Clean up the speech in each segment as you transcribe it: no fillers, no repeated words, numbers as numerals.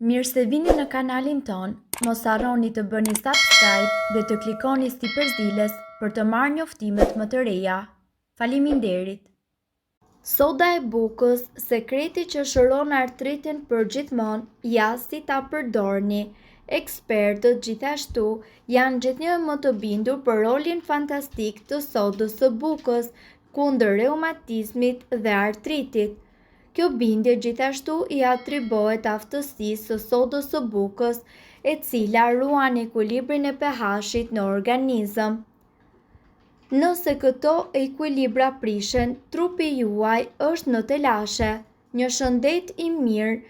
Mirë se vini në kanalin ton, mos harroni të bëni subscribe dhe të klikoni si përzieles për të marrë njoftimet më të reja. Faleminderit! Soda e bukës, sekreti që shëron artritin përgjithmonë, ja si ta përdorni. Ekspertët gjithashtu janë gjithnjë më të bindur për rolin fantastik të sodës së bukës kundër reumatizmit dhe artritit. Kjo bindje gjithashtu i atribuohet aftësisë së sodës së bukës, e cila ruan ekuilibrin e pH-it në organizëm. Nëse këto ekuilibra prishen, trupi juaj është në telashe. Një shëndet i mirë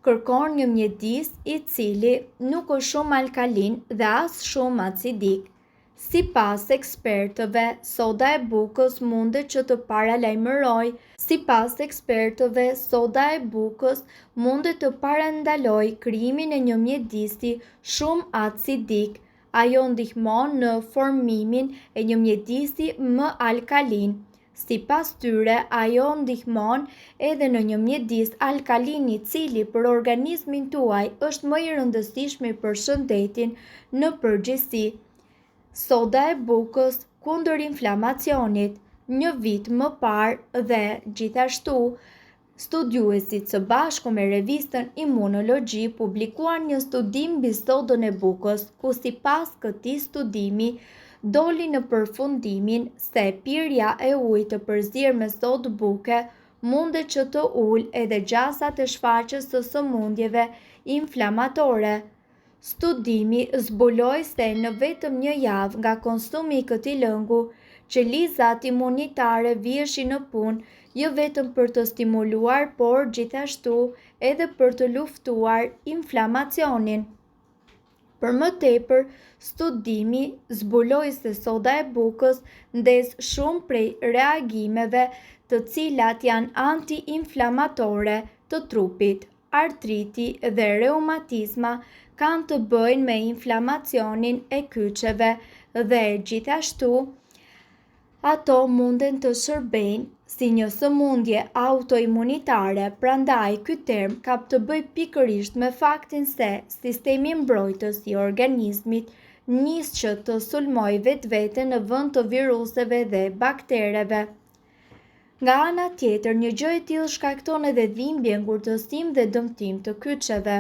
kërkon një mjedis i cili nuk është shumë alkalin dhe as shumë acidik. Sipas ekspertëve, soda e bukës mundet që të parandalojë krijimin e një mjedisi shumë acidik. Ajo ndihmon në formimin e një mjedisi më alkalin. Sipas tyre, ajo ndihmon edhe në një mjedis alkalin i cili për organizmin tuaj është më i rëndësishmi për shëndetin në përgjithësi. Soda e bukës kundër inflamacionit. Një vit më parë dhe gjithashtu, studiuesit së bashku me revistën Imunologji publikuan një studim mbi sodën e bukës, ku sipas këtij studimi doli në përfundimin se pirja e ujit të përzierë me sodë buke mundet që të ulë edhe gjasat e shfaqjes së sëmundjeve inflamatore. Studimi zbuloi se në vetëm një javë nga konsumi i këtij lëngu, qelizat imunitare viheshin në punë, jo vetëm për të stimuluar, por gjithashtu edhe për të luftuar inflamacionin. Për më tepër, studimi zbuloi se soda e bukës ndez shumë prej reagimeve të cilat janë anti-inflamatore të trupit. Artriti dhe reumatizma kanë të bëjnë me inflamacionin e kyçeve dhe gjithashtu ato munden të shërbejnë si një sëmundje autoimunitare, prandaj ky term ka të bëjë pikërisht me faktin se sistemi mbrojtës i organizmit nis që të sulmojë vetveten në vend të viruseve dhe baktereve. Nga ana tjetër, një gjë e tillë shkakton edhe dhimbje, ngurtësim dhe dëmtim të kyçeve.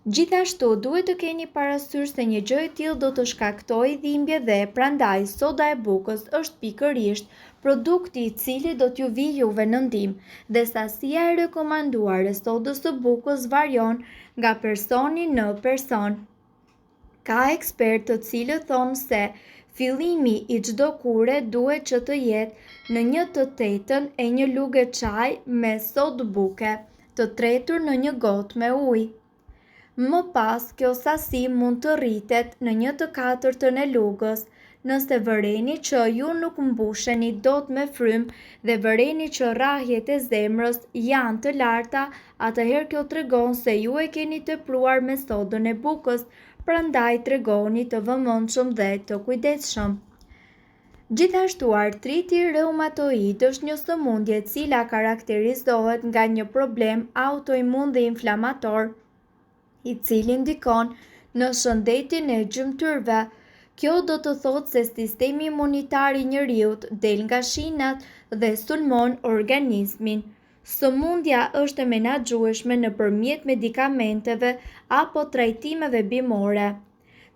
Gjithashtu, duhet të keni parasysh se një gjë e tillë do të shkaktojë dhimbje dhe prandaj soda e bukës është pikërisht produkti i cili do t'ju vijë juve në ndihmë, dhe sasia e rekomanduar e sodës së bukës varion nga personi në person. Ka ekspertë të cilët thonë se fillimi i çdo kure duhet që të jetë në 1/8 e një lugë çaj me sodë buke, të tretur në një gotë me ujë. Më pas, kjo sasi mund të rritet në 1/4 e lugës. Nëse vëreni që ju nuk mbusheni dot me frymë dhe vëreni që rrahjet e zemrës janë të larta, atëherë kjo tregon se ju e keni tepruar me sodën e bukës, prandaj tregoni të vëmendshëm dhe të kujdesshëm. Gjithashtu, artriti reumatoid është një sëmundje e cila karakterizohet nga një problem autoimun dhe inflamator, i cili ndikon në shëndetin e gjymtyrëve. Kjo do të thotë se sistemi imunitar i njeriut del nga shinat dhe sulmon organizmin. Sëmundja është e menaxhueshme nëpërmjet medikamenteve apo trajtimeve bimore.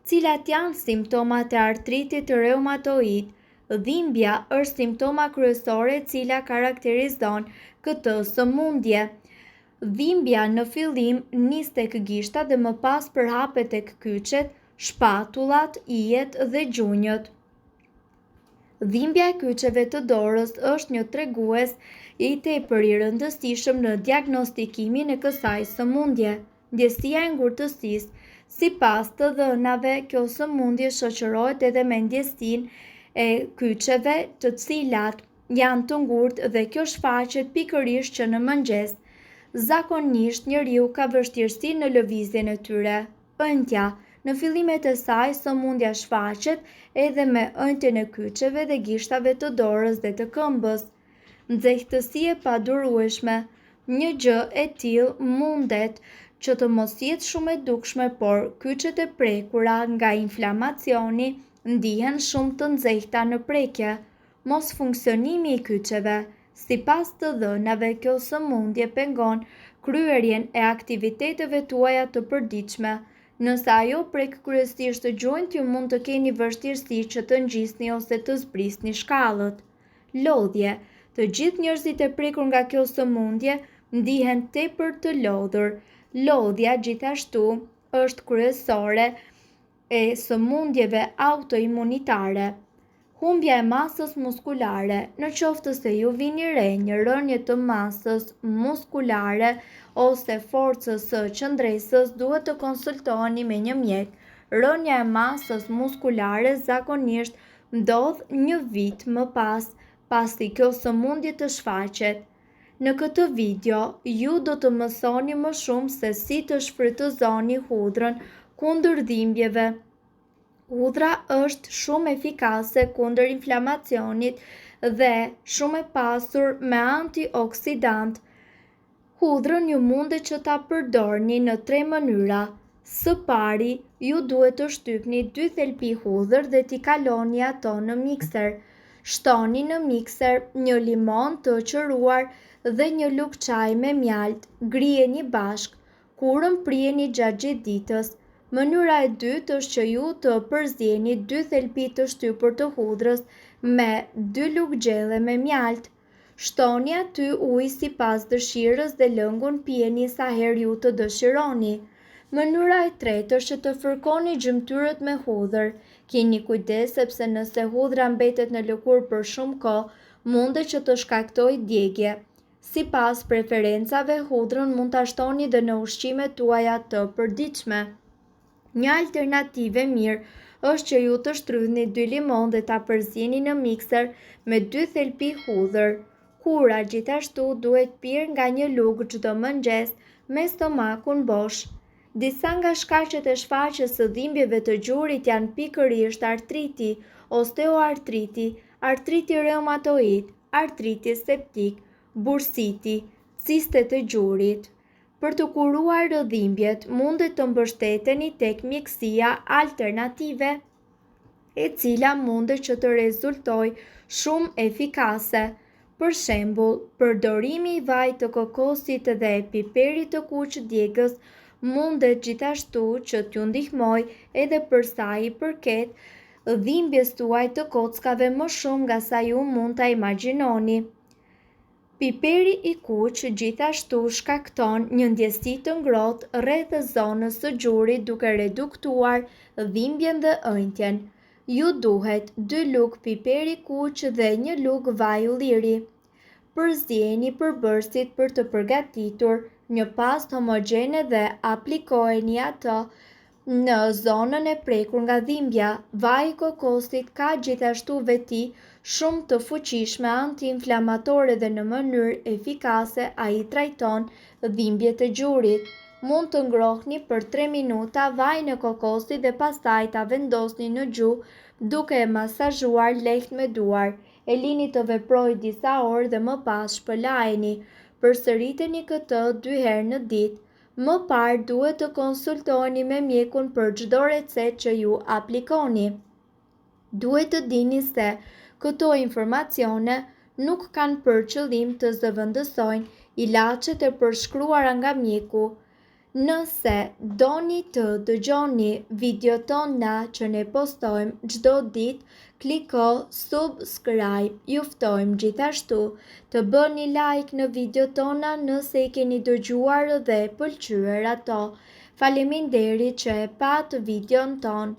Cilat janë simptomat e artritit reumatoid? Dhimbja është simptoma kryesore e cila karakterizon këtë sëmundje. Dhimbja në fillim nis tek gishta dhe më pas përhapet tek kyçet, shpatullat, ijet dhe gjunjët. Dhimbja e kyçeve të dorës është një tregues i tepër i rëndësishëm në diagnostikimin e kësaj sëmundje. Ndjesia e ngurtësisë. Sipas të dhënave, kjo sëmundje shoqërohet edhe me ndjesinë e kyçeve të cilat janë të ngurtë dhe kjo shfaqet pikërisht që në mëngjes. Zakonisht njeriu ka vështirësi në lëvizjen e tyre. Ëndja. Në fillimet e saj, sëmundja shfaqet edhe me ëndjen e kyçeve dhe gishtave të dorës dhe të këmbës. Nxehtësi e padurueshme. Një gjë e tillë mundet që të mos jetë shumë e dukshme, por kyçet e prekura nga inflamacioni ndihen shumë të nxehta në prekje. Mos funksionimi i kyçeve. Sipas të dhënave, kjo sëmundje pengon kryerjen e aktiviteteve tuaja të përditshme. Nëse ajo prek kryesisht gjunjt, ju mund të keni vështirësi që të ngjisni ose të zbrisni shkallët. Lodhje. Të gjithë njerëzit e prekur nga kjo sëmundje ndihen tepër të lodhur. Lodhja gjithashtu është kryesore e sëmundjeve autoimunitare. Humbja e masës muskulare. Në qoftë se ju vini re një rënje të masës muskulare ose forcës së qëndresës, duhet të konsultoheni me një mjek. Rënja e masës muskulare zakonisht ndodh një vit më pas, pasi kjo sëmundje të shfaqet. Në këtë video, ju do të mësoni më shumë se si të shfrytëzoni hudrën kundër dhimbjeve. Hudra është shumë efikase kundër inflamacionit dhe shumë e pasur me antioksidant. Hudrën ju mundet që ta përdorni në 3 mënyra. Së pari, ju duhet të shtypni 2 thelpi hudhër dhe t'i kaloni ato në mikser. Shtoni në mikser një limon të qëruar dhe një lugë çaji me mjalt. Griheni bashk. Kurën prijeni gjatë gjithë ditës. Mënyra e dytë është që ju të përzjeni 2 thelpi të shtypur të hudrës me 2 lugë gjelle me mjalt. Shtoni aty ujë sipas dëshirës dhe lëngun pijeni sa herë ju të dëshironi. Mënyra e tretë është që të fërkoni gjymtyrët me hudhër. Keni kujdes sepse nëse hudhra mbetet në lëkurë për shumë kohë, mundet që të shkaktojë djegje. Sipas preferencave, hudrën mund ta shtoni dhe në ushqimet tuaja të përditshme. Një alternativë e mirë është që ju të shtrydhni 2 limon dhe ta përzjeni në mikser me 2 thelpi hudhër. Hura gjithashtu duhet pirë nga një lugë çdo mëngjes me stomakun bosh. Disa nga shkaqet e shfaqjes së dhimbjeve të gjurit janë pikërisht artriti, osteoartriti, artriti reumatoid, artriti septik, bursiti, cistet e gjurit. Për të kuruar dhimbjet, mundet të mbështeteni tek mjekësia alternative, e cila mundet që të rezultojë shumë efikase. Për shembull, përdorimi i vajit të kokosit dhe piperit të kuq djegës mundet gjithashtu që t'ju ndihmojë edhe për sa i përket dhimbjes tuaj të kockave më shumë nga sa ju mund ta imagjinoni. Piperi i kuq gjithashtu shkakton një ndjesi të ngrohtë rreth zonës së gjurit duke reduktuar dhimbjen dhe ëndjen. Ju duhet 2 lugë piperi kuq dhe 1 lugë vaj ulliri. Përzjeni përbërësit për të përgatitur një pastë homogjene dhe aplikojeni atë në zonën e prekur nga dhimbja. Vaji i kokosit ka gjithashtu veti shumë të fuqishme antiinflamatore dhe në mënyrë efikase ai trajton dhimbjet e gjurit. Mund të ngrohni për 3 minuta vajin e kokosit dhe pastaj ta vendosni në gjuhë duke e masazhuar lehtë me duar. E lini të veprojë disa orë dhe më pas shpëlajeni. Përsëriteni këtë 2 herë në ditë. Më parë duhet të konsultoheni me mjekun për çdo recetë që ju aplikoni. Duhet të dini se këto informacione nuk kanë për qëllim të zëvendësojnë ilaçet e përshkruara nga mjeku. Nëse doni të dëgjoni videot tona që ne postojmë çdo ditë, kliko subscribe. Ju ftojmë gjithashtu të bëni like në videot tona nëse i keni dëgjuar dhe pëlqyer ato. Faleminderit që e pat videon ton.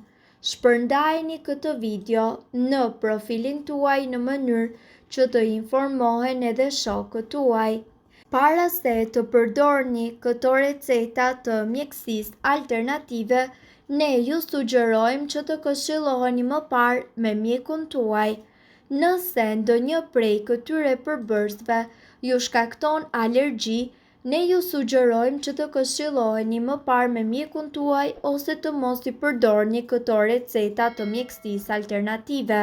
Shpërndajeni këtë video në profilin tuaj në mënyrë që të informohen edhe shokët tuaj. Para se të përdorni këto receta të mjekësisë alternative, ne ju sugjerojmë që të këshilloheni më parë me mjekun tuaj. Nëse ndonjë prej këtyre përbërësve ju shkakton alergji, ne ju sugjerojmë që të këshilloheni më parë me mjekun tuaj ose të mos i përdorni këto receta të mjekësisë alternative.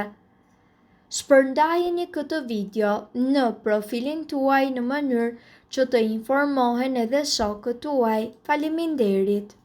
Shpërndajeni këtë video në profilin tuaj në mënyrë që të informohen edhe shokët tuaj. Faleminderit!